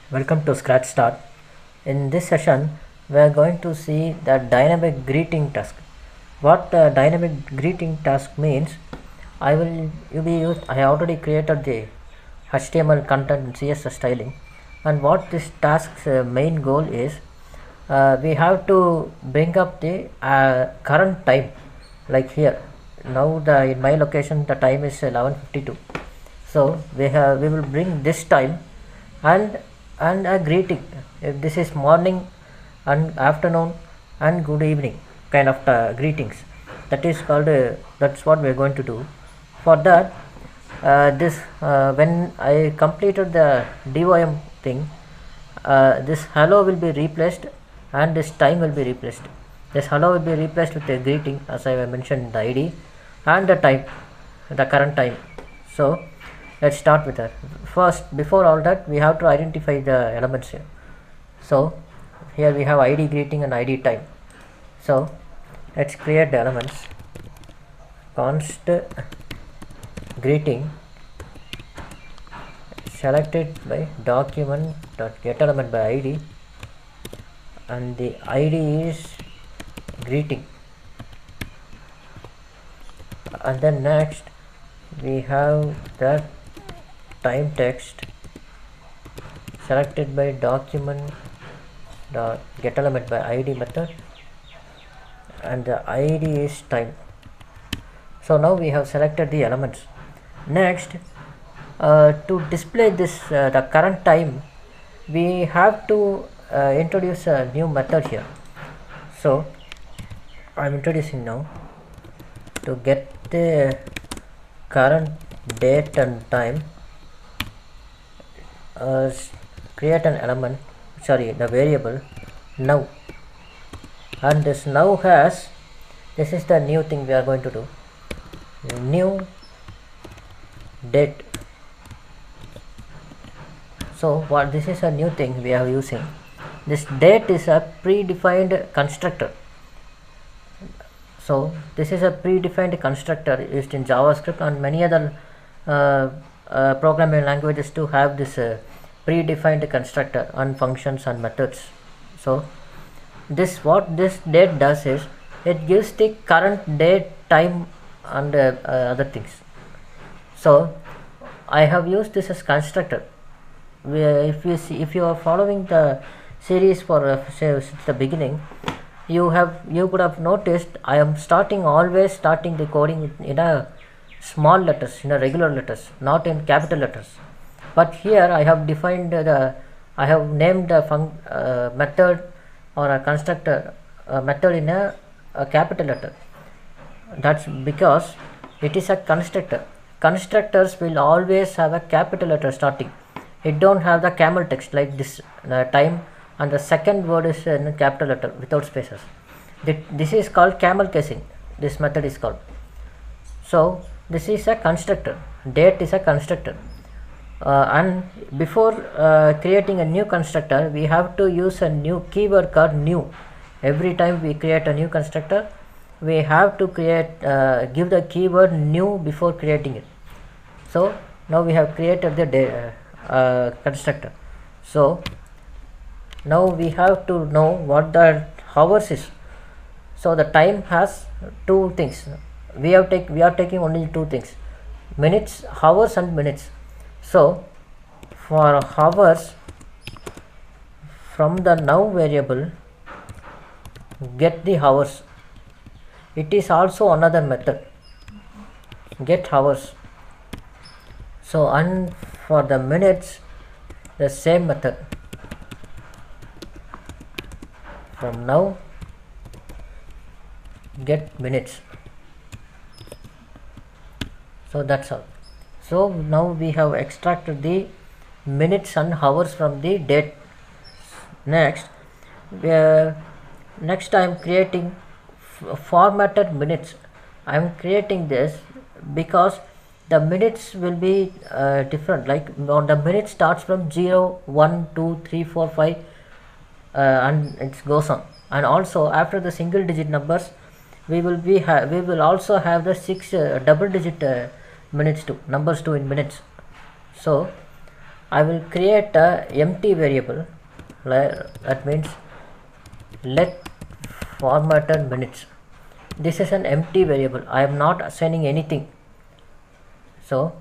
Welcome to ScratchStart. In this session, we are going to see the dynamic greeting task. What dynamic greeting task means, I already created the HTML content and CSS styling, and what this task's main goal is, we have to bring up the current time. Like here, now in my location the time is 11:52. So we will bring this time and a greeting. If this is morning and afternoon and good evening kind of greetings, that is called that's what we are going to do. For that, when I completed the DOM thing, this hello will be replaced and this time will be replaced. This hello will be replaced with a greeting, as I mentioned, the ID and the time, the current time. So let's start with that. First, before all that, we have to identify the elements here. So here we have ID greeting and ID time. So let's create the elements. Const greeting selected by document.getElement by ID, and the ID is greeting. And then next we have the time text selected by document.getElement by ID method, and the ID is time. So now we have selected the elements. Next, to display this the current time, we have to introduce a new method here. So I am introducing now to get the current date and time. Create an element, the variable now, and this now has, this is the new thing we are going to do, new date. So what this is a new thing we are using. This date is a predefined constructor. So this is a predefined constructor used in JavaScript and many other programming languages to have this predefined constructor and functions and methods. So what this date does is, it gives the current date, time and other things. So I have used this as constructor. If you are following the series for since the beginning, you could have noticed I am always starting the coding in a small letters, in a regular letters, not in capital letters. But here I have defined I have named a method or a constructor method in a capital letter. That's because it is a constructor. Constructors will always have a capital letter starting. It don't have the camel text like this time, and the second word is in capital letter without spaces. This is called camel casing. This method is called. So this is a constructor. Date is a constructor, and before creating a new constructor, we have to use a new keyword called new. Every time we create a new constructor, we have to give the keyword new before creating it. So now we have created the constructor. So now we have to know what the hours is. So the time has two things. We are taking only two things: minutes, hours and minutes. So for hours, from the now variable, get the hours. It is also another method, getHours. So and for the minutes, the same method. From now, getMinutes. So that's all. So now we have extracted the minutes and hours from the date. Next I am creating formatted minutes. I am creating this because the minutes will be different. Like the minute starts from 0, 1, 2, 3, 4, 5 and it goes on. And also after the single digit numbers, we will also have the 6 double digit minutes too, numbers too in minutes. So I will create a empty variable, that means let formatted minutes. This is an empty variable, I am not assigning anything. So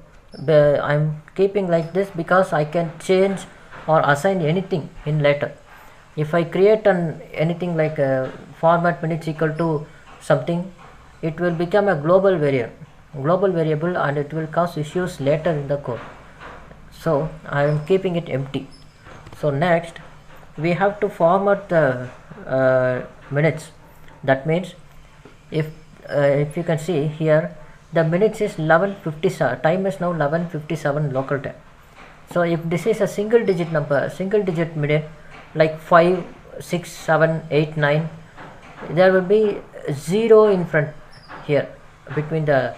I'm keeping like this because I can change or assign anything in later. If I create anything like a format minutes equal to something, it will become a global variable and it will cause issues later in the code. So I am keeping it empty. So next we have to format the minutes. That means if you can see here, the minutes is 11:57, time is now 11:57 local time. So if this is a single digit number, single digit minute like 5, 6, 7, 8, 9, there will be 0 in front here between the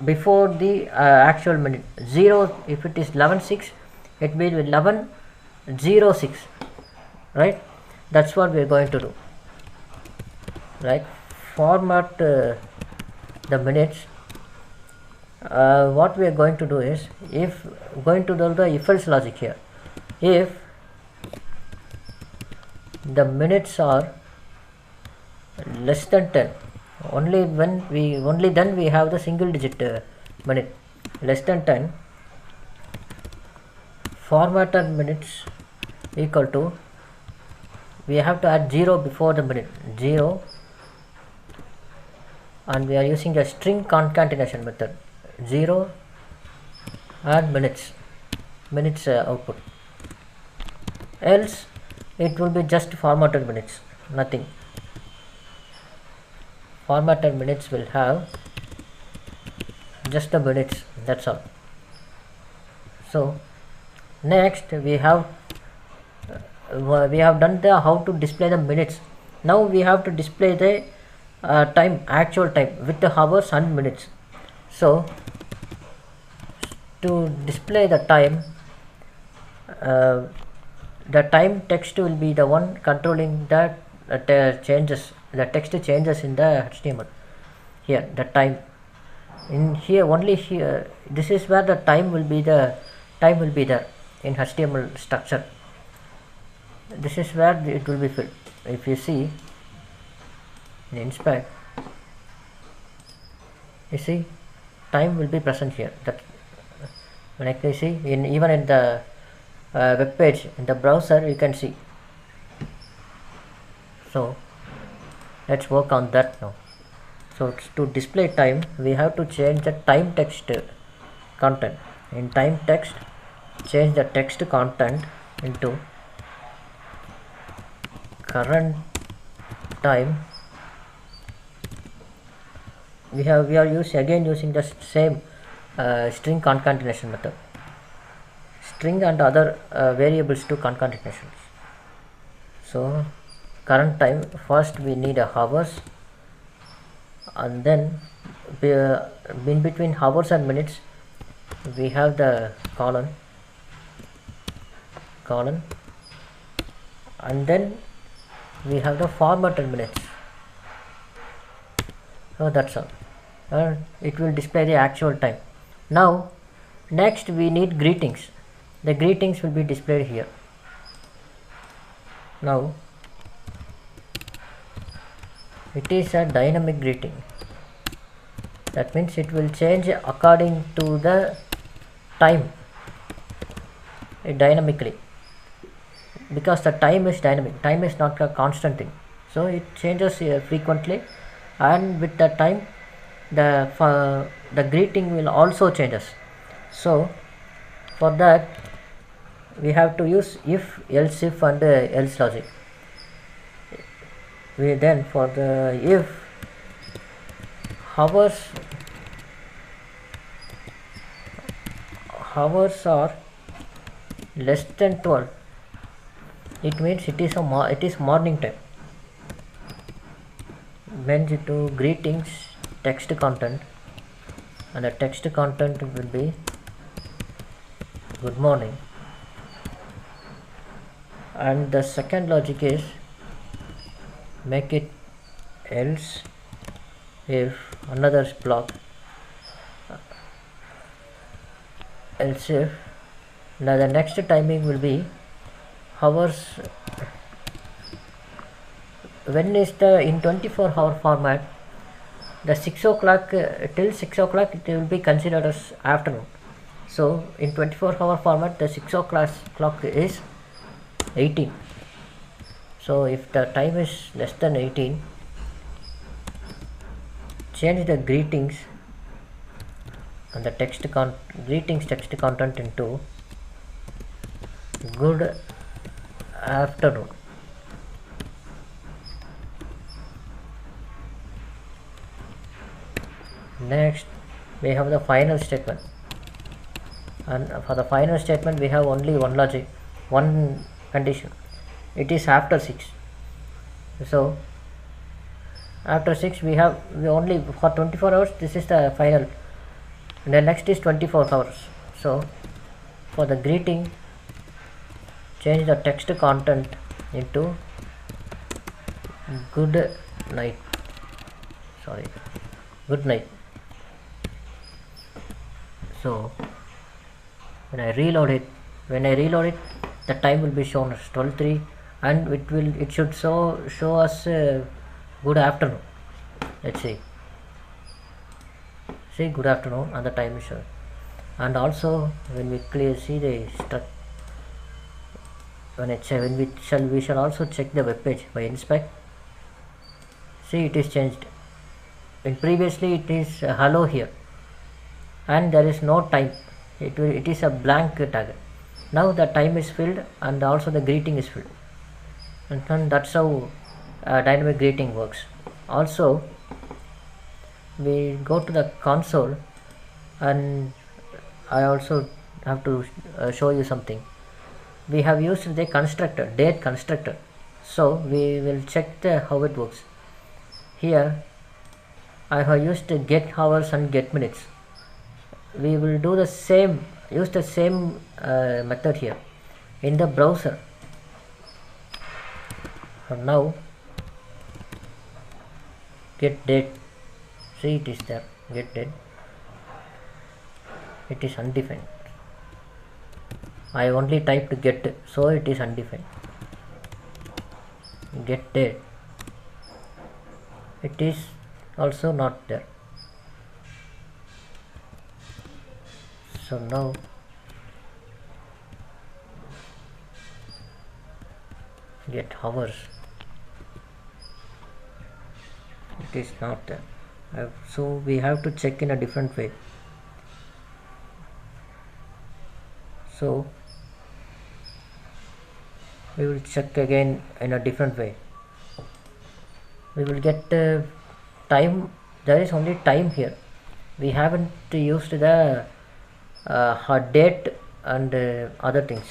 before the actual minute. 0, if it is 11:06, it will be 11:06, right? That's what we are going to do, right? Format the minutes. What we are going to do is, if going to do the if else logic here. If the minutes are less than 10, only then we have the single digit minute. Less than 10, formatted minutes equal to, we have to add 0 before the minute, 0, and we are using a string concatenation method, 0 and minutes output. Else it will be just formatted minutes, nothing. Formatted minutes will have just the minutes, that's all. So next we have done the how to display the minutes. Now we have to display the time, actual time with the hours and minutes. So to display the time text will be the one controlling the changes, the text changes in the HTML. Here the time, in here only here, this is where the time will be there in HTML structure. This is where it will be filled. If you see in inspect, you see time will be present here. That when I see even in the web page in the browser, you can see. So let's work on that now. So to display time, we have to change the time text content. In time text, change the text content into current time. We are using the same string concatenation method, string and other variables to concatenations. So current time, first we need a hours, and then in between hours and minutes we have the colon, and then we have the formatted minutes. So that's all. It will display the actual time. Now next we need greetings. The greetings will be displayed here. Now it is a dynamic greeting. That means it will change according to the time dynamically, because the time is dynamic. Time is not a constant thing, so it changes frequently, and with the time the greeting will also changes. So for that we have to use if, else if and else logic. We then, for the if hours are less than 12, it means it is morning time. Means to greetings text content, and the text content will be good morning. And the second logic is make it else if, another block, else if Now the next timing will be hours. When is the in 24-hour format, the 6 o'clock till 6 o'clock it will be considered as afternoon. So in 24-hour format the 6 o'clock clock is 18. So if the time is less than 18, change the greetings and the greetings text content into good afternoon. Next we have the final statement, and for the final statement we have only one logic, one condition. It is after 6. So after 6 we only for 24 hours. This is the final, and the next is 24 hours. So for the greeting, change the text content into good night. Good night. So when I reload it, the time will be shown as 12:03, and it should show us good afternoon. Let's see good afternoon, and the time is shown. And also when we see the we shall also check the web page by inspect. See, it is changed. In previously it is hello here, and there is no time. It is a blank tag. Now the time is filled, and also the greeting is filled, and that's how dynamic greeting works. Also we go to the console, and I also have to show you something. We have used the constructor, date constructor, so we will check how it works. Here I have used getHours and getMinutes. We will use the same method here in the browser. And now get date. See, it is there, get date. It is undefined. I only typed get, so it is undefined. Get date, it is also not there. So now get hours, it is not there. So we have to check in a different way. So we will check again in a different way. We will get time. There is only time here. We haven't used the date and other things.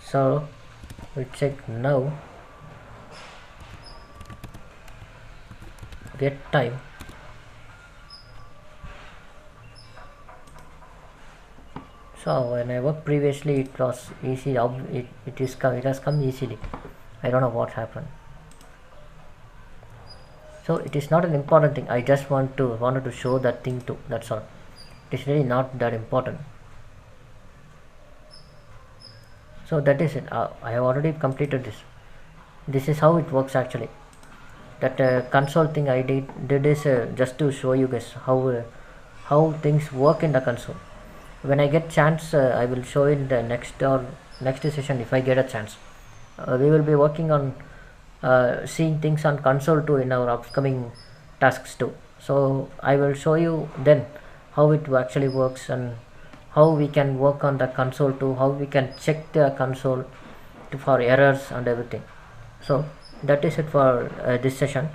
So we check now. Get time. So when I worked previously, it was easy. It has come easily. I don't know what happened. So it is not an important thing. I just wanted to show that thing too. That's all. It is really not that important. So that is it. I have already completed this. This is how it works actually. That console thing I did is just to show you guys how things work in the console. When I get chance, I will show in the next session if I get a chance. We will be working on seeing things on console too in our upcoming tasks too. So I will show you then how it actually works and how we can work on the console too, how we can check the console for errors and everything. So that is it for this session,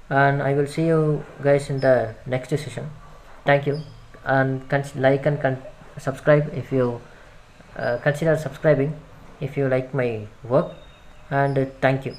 and I will see you guys in the next session. Thank you, and like and subscribe if you consider subscribing if you like my work, and thank you.